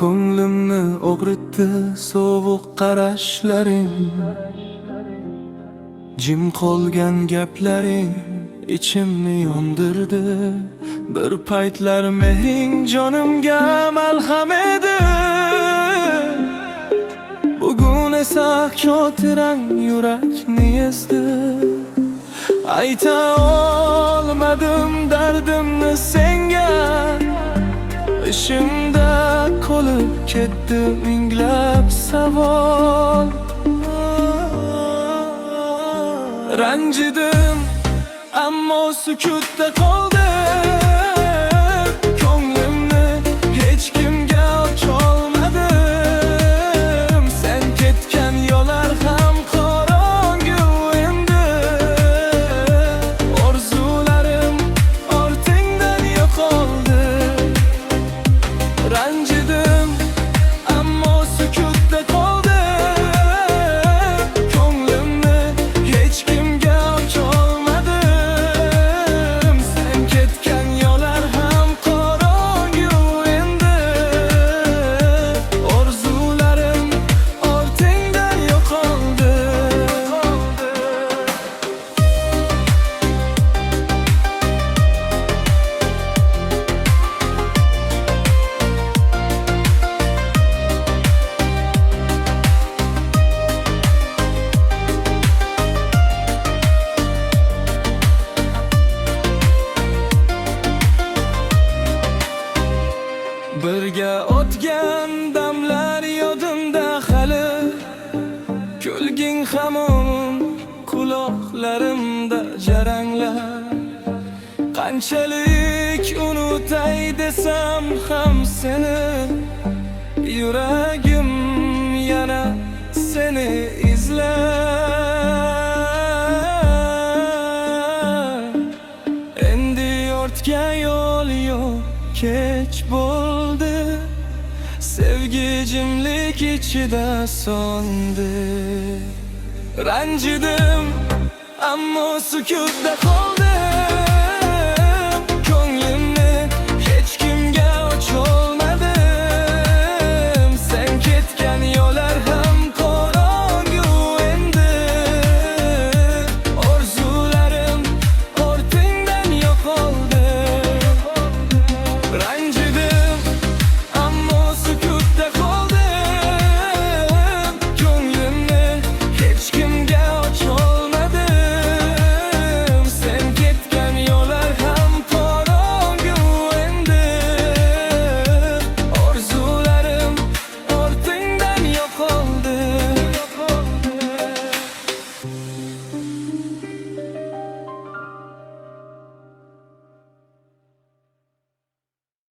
Ko'nglimni og'ritdi sovuq qarashlaring, jim qolgan gaplaring ichimni yondirdi. Bir paytlar mehring jonimga malham edi, bugun esa xotirang yurakni ezdi. Ayta olmadim dardimni senga, ishimda qolib ketdi minglab savol. Ranjidim, ammo sukutda qoldim. Ko'nglimni hech kimga ocholmadim. Sen ketgan yo'llar ham qorong'u endi. Orzularim ortingdan yo'qoldi. Ranjidim, ammo sukutda qoldim. Ko'nglimni hech kimga ocholmadim. Sen ketgan yo'llar ham qorong'u endi. Orzularim ortingdan yo'qoldi. Birga o'tgan damlar yodimda hali, kulging hamon quloqlarimda jaranglar. Qanchalik unutay desam ham seni, yuragim yana seni izlar. Endi ortga yo'l yo'q, kech bo'ldi. Sevgi jimlik ichida so'ndi. Ranjidim, ammo sukutda qoldim.